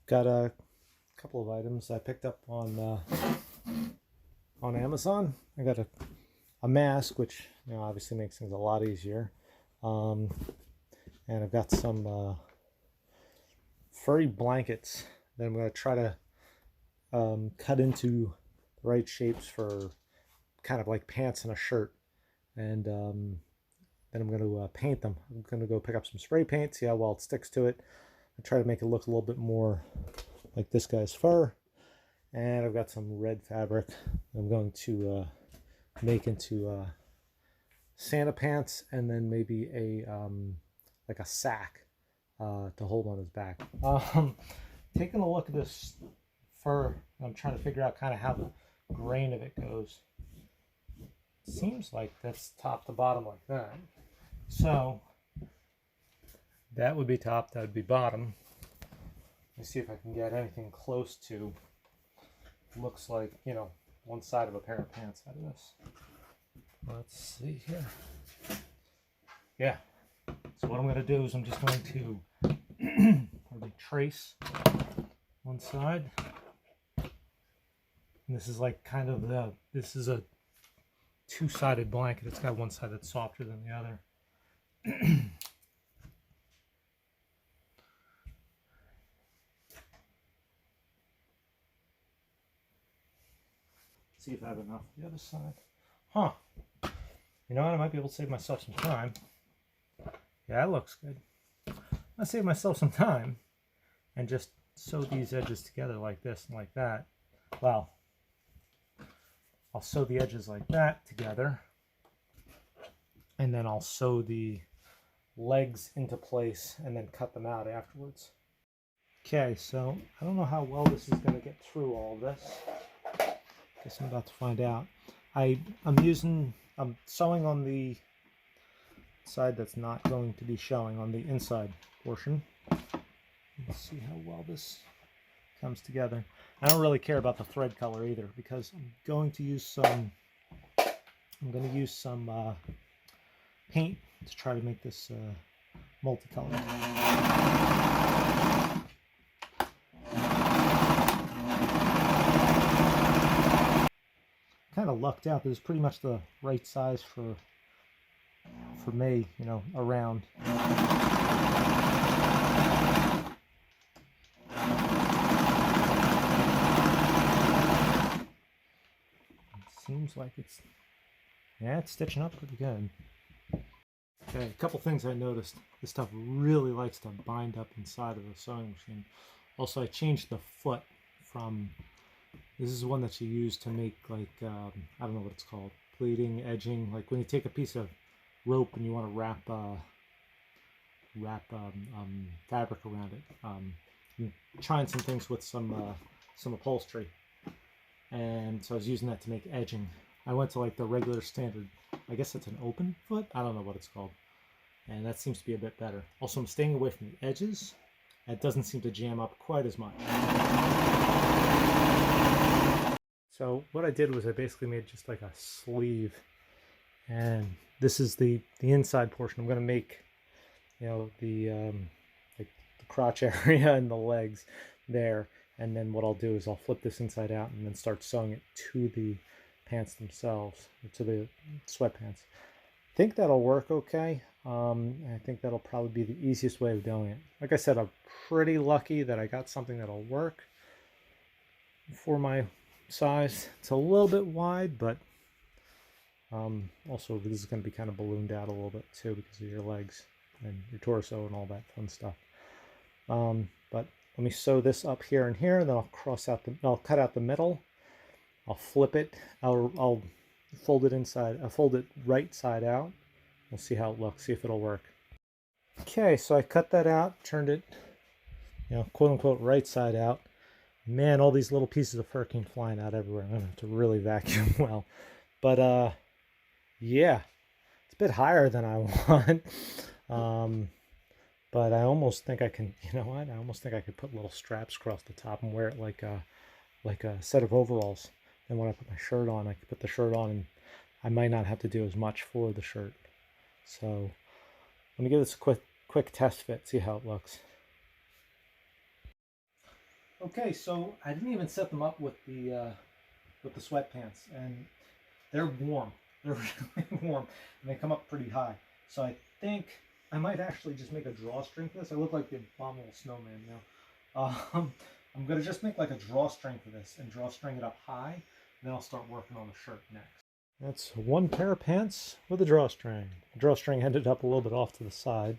Got a couple of items I picked up on Amazon. I got a mask, which obviously makes things a lot easier, and I've got some furry blankets that I'm going to try to cut into the right shapes for kind of like pants and a shirt, and then I'm going to paint them. I'm going to go pick up some spray paint, see how well it sticks to it. I try to make it look a little bit more like this guy's fur. And I've got some red fabric I'm going to make into Santa pants, and then maybe a like a sack to hold on his back. Taking a look at this fur, I'm trying to figure out kind of how the grain of it goes. It seems like that's top to bottom like that. So that would be top, that would be bottom. Let's see if I can get anything close to, looks like, one side of a pair of pants out of this. Let's see here. Yeah. So what I'm going to do is I'm just going to trace one side. And this is like kind of this is a two-sided blanket. It's got one side that's softer than the other. See if I have enough on the other side. Huh. You know what? I might be able to save myself some time. Yeah, that looks good. I'll save myself some time and just sew these edges together like this and like that. Well, I'll sew the edges like that together, and then I'll sew the legs into place and then cut them out afterwards. Okay, so I don't know how well this is going to get through all of this. Guess I'm about to find out. I'm sewing on the side that's not going to be showing, on the inside portion. Let's see how well this comes together. I don't really care about the thread color either, because I'm going to use some paint to try to make this multicolored. Kind of lucked out. This is pretty much the right size for me, around. Seems like it's stitching up pretty good. Okay, a couple things I noticed. This stuff really likes to bind up inside of the sewing machine. Also, I changed the foot from, this is one that you use to make, like, I don't know what it's called, pleating, edging, like when you take a piece of rope and you want to wrap fabric around it. I'm trying some things with some upholstery. And so I was using that to make edging. I went to like the regular standard, I guess it's an open foot? I don't know what it's called. And that seems to be a bit better. Also, I'm staying away from the edges. It doesn't seem to jam up quite as much. So what I did was I basically made just like a sleeve. And this is the inside portion. I'm going to make, like the crotch area and the legs there. And then what I'll do is I'll flip this inside out and then start sewing it to the pants themselves, to the sweatpants. I think that'll work okay. I think that'll probably be the easiest way of doing it. Like I said, I'm pretty lucky that I got something that'll work for my size. It's a little bit wide, but also this is going to be kind of ballooned out a little bit too because of your legs and your torso and all that fun stuff. But let me sew this up here and here, and then I'll cut out the middle. I'll flip it. I'll fold it inside. I'll fold it right side out. We'll see how it looks. See if it'll work. Okay, so I cut that out, turned it, quote unquote, right side out. Man, all these little pieces of fur came flying out everywhere. I'm gonna have to really vacuum well. But yeah, it's a bit higher than I want. But I almost think I can, I almost think I could put little straps across the top and wear it like a set of overalls. And when I put my shirt on, I could put the shirt on and I might not have to do as much for the shirt. So let me give this a quick test fit, see how it looks. Okay, so I didn't even set them up with the sweatpants, and they're warm. They're really warm, and they come up pretty high. So I think I might actually just make a drawstring for this. I look like the abominable snowman now. I'm gonna just make like a drawstring for this and drawstring it up high, and then I'll start working on the shirt next. That's one pair of pants with a drawstring. The drawstring ended up a little bit off to the side.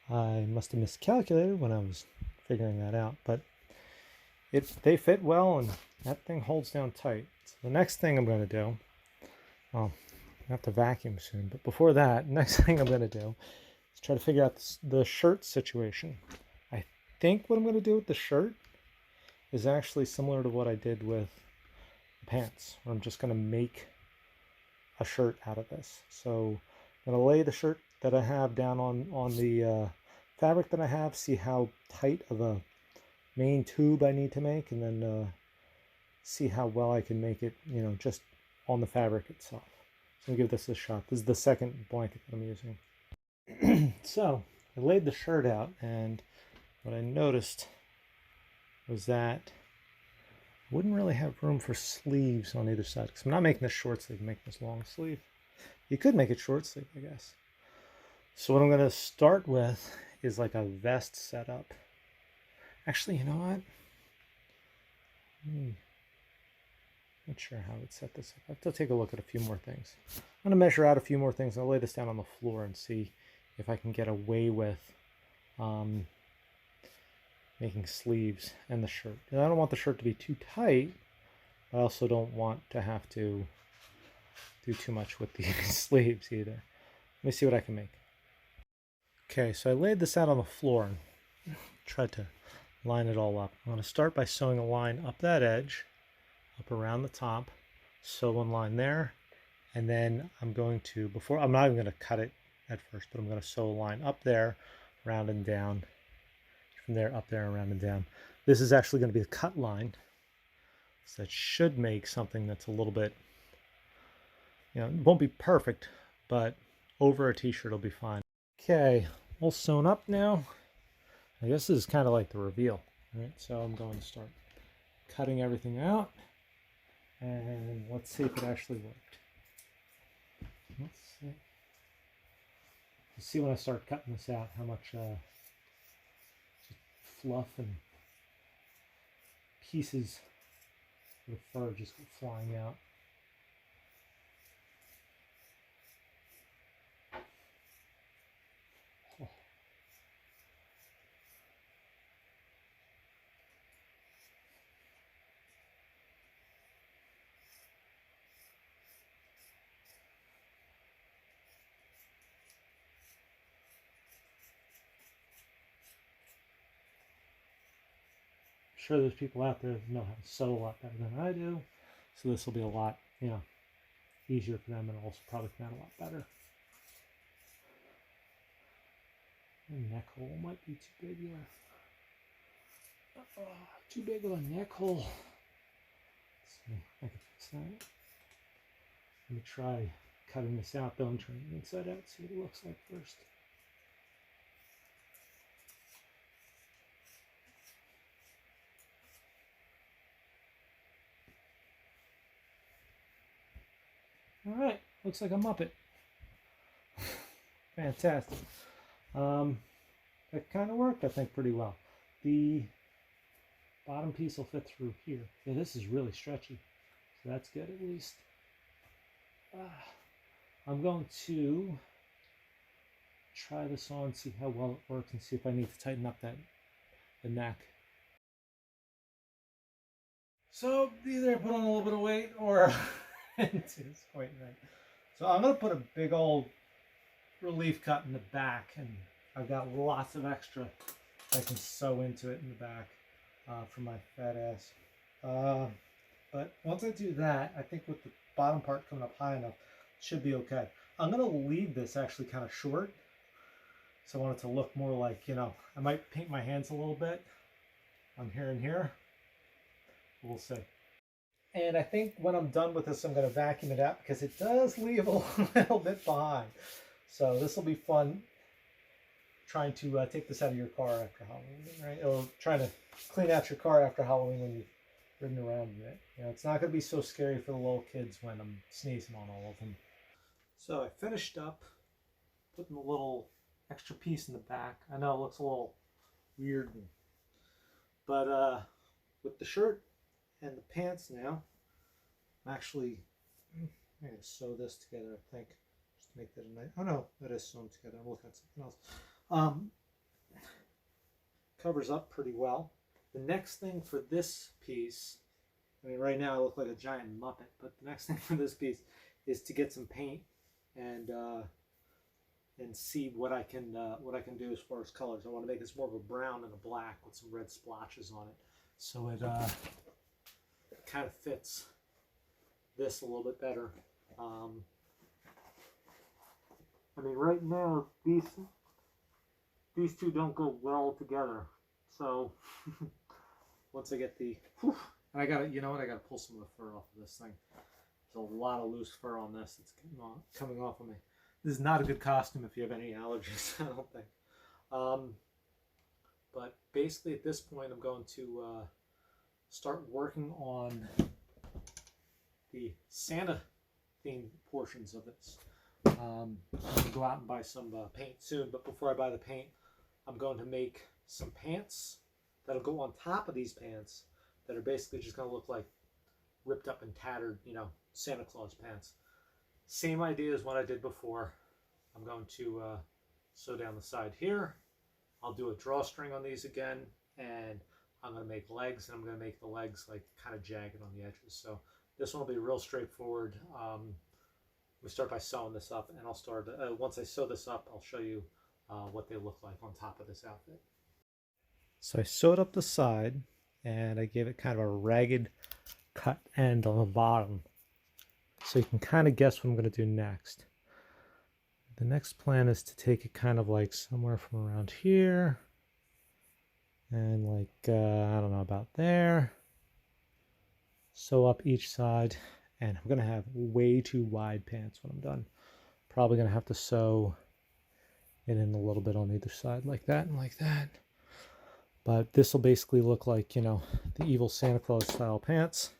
I must have miscalculated when I was figuring that out, but they fit well, and that thing holds down tight. So the next thing I'm going to do, well, I have to vacuum soon, but before that, next thing I'm going to do is try to figure out the shirt situation. I think what I'm going to do with the shirt is actually similar to what I did with the pants, where I'm just going to make a shirt out of this. So I'm going to lay the shirt that I have down on the fabric that I have, see how tight of a main tube I need to make, and then see how well I can make it, you know, just on the fabric itself. So I'll give this a shot. This is the second blanket that I'm using. So I laid the shirt out, and what I noticed was that I wouldn't really have room for sleeves on either side, because I'm not making this short sleeve, I'm making this long sleeve. You could make it short sleeve, I guess. So what I'm going to start with is like a vest setup. Actually, you know what? Not sure how I would set this up. I have to take a look at a few more things. I'm going to measure out a few more things. I'll lay this down on the floor and see if I can get away with making sleeves and the shirt. And I don't want the shirt to be too tight. I also don't want to have to do too much with the sleeves either. Let me see what I can make. Okay, so I laid this out on the floor and tried to line it all up. I'm going to start by sewing a line up that edge, up around the top, sew one line there, and then I'm going to, I'm not even going to cut it at first, but I'm going to sew a line up there, round and down, from there up there, around and down. This is actually going to be a cut line, so that should make something that's a little bit, you know, it won't be perfect, but over a t-shirt will be fine. Okay, all sewn up now. I guess this is kind of like the reveal, right? So I'm going to start cutting everything out, and let's see if it actually worked. Let's see. You'll see when I start cutting this out how much fluff and pieces of the fur just go flying out. Sure, there's people out there that know how to sew a lot better than I do, so this will be a lot, you know, easier for them, and also probably come out a lot better. The neck hole might be too big here. Too big of a neck hole. Let's see, I can fix that. Let me try cutting this out though and turning it inside out, see what it looks like first. All right, looks like a Muppet. Fantastic. That kind of worked, I think, pretty well. The bottom piece will fit through here. Yeah, this is really stretchy, so that's good at least. I'm going to try this on, see how well it works, and see if I need to tighten up the neck. So either I put on a little bit of weight or it's quite right. So I'm going to put a big old relief cut in the back, and I've got lots of extra I can sew into it in the back for my fat ass. But once I do that, I think with the bottom part coming up high enough, it should be okay. I'm going to leave this actually kind of short, so I want it to look more like, you know, I might paint my hands a little bit on here and here. We'll see. And I think when I'm done with this, I'm going to vacuum it out because it does leave a little bit behind. So this will be fun trying to take this out of your car after Halloween, right? Or trying to clean out your car after Halloween when you've ridden around in it. You know, it's not going to be so scary for the little kids when I'm sneezing on all of them. So I finished up putting the little extra piece in the back. I know it looks a little weird, but with the shirt and the pants now, I'm actually going to sew this together, I think, just to make that a nice. Oh no, that is sewn together. I'm looking at something else. Covers up pretty well. The next thing for this piece, I mean, right now I look like a giant Muppet, but the next thing for this piece is to get some paint and see what I can do as far as colors. I want to make this more of a brown and a black with some red splotches on it, so it kind of fits this a little bit better. I mean, right now these two don't go well together. So once I get the, and I gotta, you know what? I gotta pull some of the fur off of this thing. There's a lot of loose fur on this. It's coming off of me. This is not a good costume if you have any allergies, I don't think. But basically at this point, I'm going to start working on the Santa themed portions of this. I'm going to go out and buy some paint soon, but before I buy the paint, I'm going to make some pants that'll go on top of these pants that are basically just going to look like ripped up and tattered, you know, Santa Claus pants. Same idea as what I did before. I'm going to sew down the side here. I'll do a drawstring on these again, and I'm going to make legs, and I'm going to make the legs like kind of jagged on the edges. So this one will be real straightforward. We start by sewing this up, and I'll start, once I sew this up, I'll show you what they look like on top of this outfit. So I sewed up the side, and I gave it kind of a ragged cut end on the bottom. So you can kind of guess what I'm going to do next. The next plan is to take it kind of like somewhere from around here, and like, I don't know, about there. Sew up each side. And I'm going to have way too wide pants when I'm done. Probably going to have to sew it in a little bit on either side like that and like that. But this will basically look like, you know, the evil Santa Claus style pants.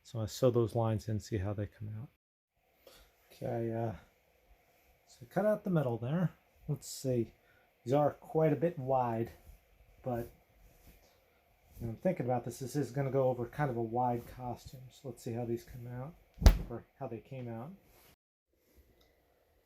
So I sew those lines in, see how they come out. Okay, so cut out the middle there. Let's see. These are quite a bit wide, but and I'm thinking about this. This is going to go over kind of a wide costume. So let's see how these come out, or how they came out.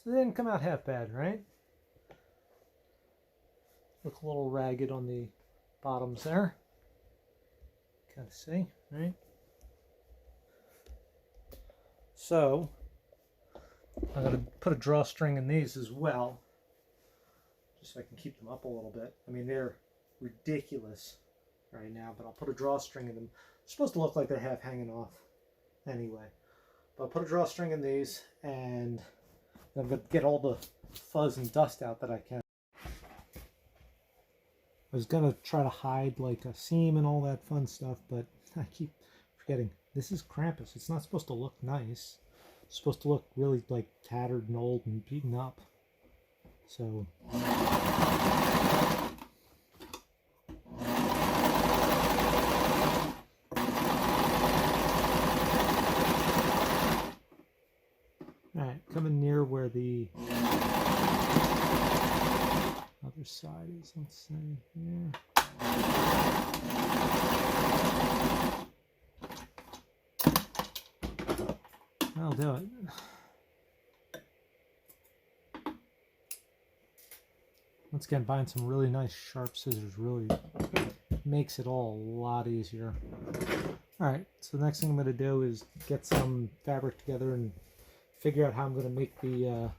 So they didn't come out half bad, right? Look a little ragged on the bottoms there. Kind of see, right? So I'm going to put a drawstring in these as well, just so I can keep them up a little bit. I mean, they're ridiculous right now, but I'll put a drawstring in them. They're supposed to look like they're half hanging off anyway. But I'll put a drawstring in these, and I'm going to get all the fuzz and dust out that I can. I was going to try to hide like a seam and all that fun stuff, but I keep forgetting. This is Krampus. It's not supposed to look nice. It's supposed to look really like tattered and old and beaten up. So alright, coming near where the other side is, let's say here. I'll do it. Once again, buying some really nice sharp scissors really makes it all a lot easier. Alright, so the next thing I'm going to do is get some fabric together and figure out how I'm going to make the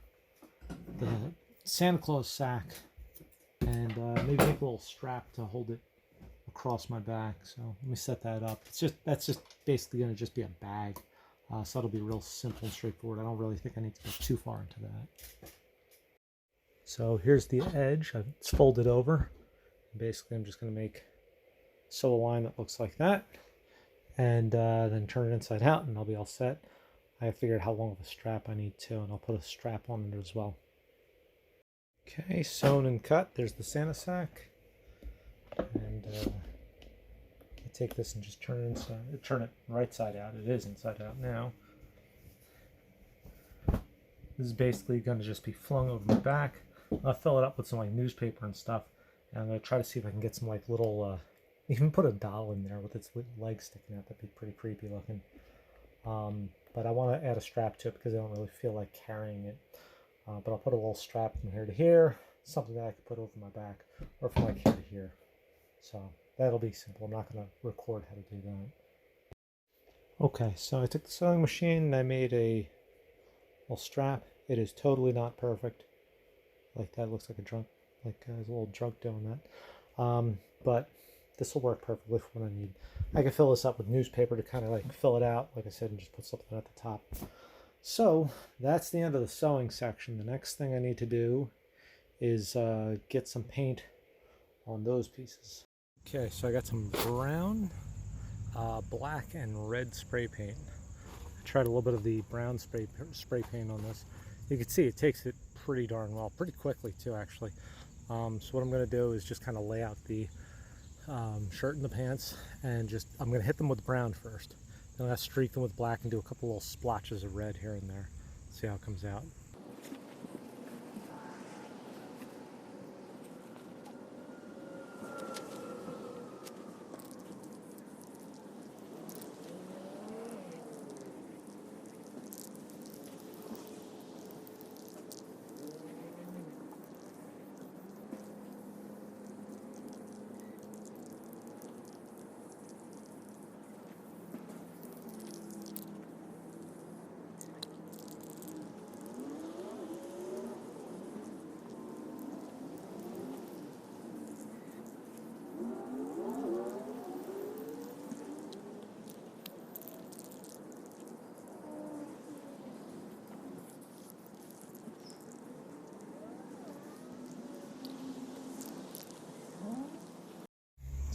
Santa Claus sack, and maybe make a little strap to hold it across my back. So let me set that up. That's just basically going to just be a bag. So that'll be real simple and straightforward. I don't really think I need to go too far into that. So here's the edge. It's folded over. Basically, I'm just going to sew a line that looks like that, and then turn it inside out, and I'll be all set. I figured how long of a strap I need too, and I'll put a strap on it as well. Okay, sewn and cut. There's the Santa sack. And I take this and just turn it right side out. It is inside out now. This is basically going to just be flung over my back. I'll fill it up with some like newspaper and stuff. And I'm going to try to see if I can get some like little, even put a doll in there with its legs sticking out. That'd be pretty creepy looking. But I want to add a strap to it because I don't really feel like carrying it. But I'll put a little strap from here to here, something that I can put over my back, or from like here to here. So that'll be simple. I'm not going to record how to do that. Okay, so I took the sewing machine and I made a little strap. It is totally not perfect. Like that looks like a drunk, like there's a little drunk doing that. But this will work perfectly for what I need. I can fill this up with newspaper to kind of like fill it out, like I said, and just put something at the top. So that's the end of the sewing section. The next thing I need to do is get some paint on those pieces. Okay, so I got some brown, black, and red spray paint. I tried a little bit of the brown spray paint on this. You can see it takes it pretty darn well, pretty quickly too, actually. So what I'm going to do is just kind of lay out the shirt and the pants, and I'm going to hit them with brown first. Then I'm going to streak them with black and do a couple little splotches of red here and there. See how it comes out.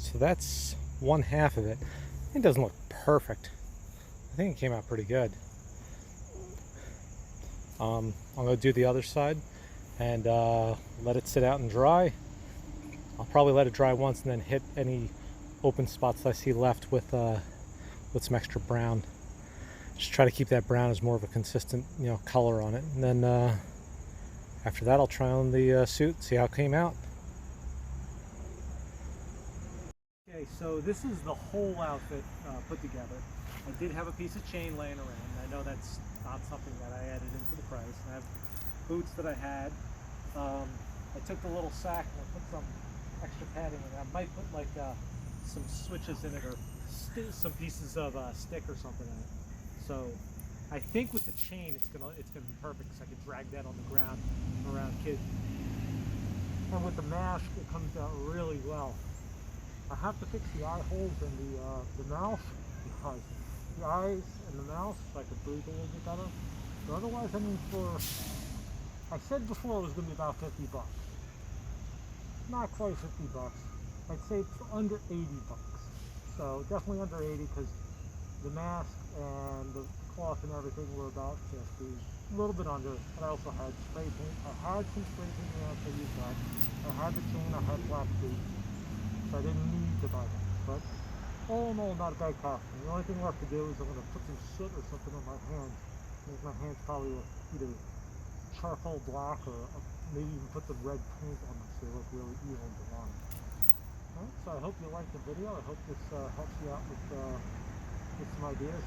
So that's one half of it. It doesn't look perfect. I think it came out pretty good. I'm going to do the other side and let it sit out and dry. I'll probably let it dry once and then hit any open spots I see left with some extra brown. Just try to keep that brown as more of a consistent, color on it. And then after that, I'll try on the suit, see how it came out. Okay, so this is the whole outfit put together. I did have a piece of chain laying around. I know that's not something that I added into the price. I have boots that I had. I took the little sack and I put some extra padding in it. I might put like some switches in it or some pieces of stick or something in it. So I think with the chain it's gonna be perfect because I can drag that on the ground around kids. And with the mask it comes out really well. I have to fix the eye holes and the mouth because the eyes and the mouth, so I could breathe a little bit better. But otherwise, I mean, I said before it was going to be about $50. Not quite $50. I'd say it's under $80. So definitely under 80 because the mask and the cloth and everything were about 50. A little bit under. And I also had spray paint. I had some spray paint around, so I used that. I had the chain. I had black boots. So I didn't need to buy that, but all in all, not a bad costume. The only thing left to do is I'm going to put some soot or something on my hands. Make my hands probably look either charcoal black or maybe even put some red paint on them so they look really evil and demonic. Alright, so I hope you liked the video. I hope this helps you out with some ideas.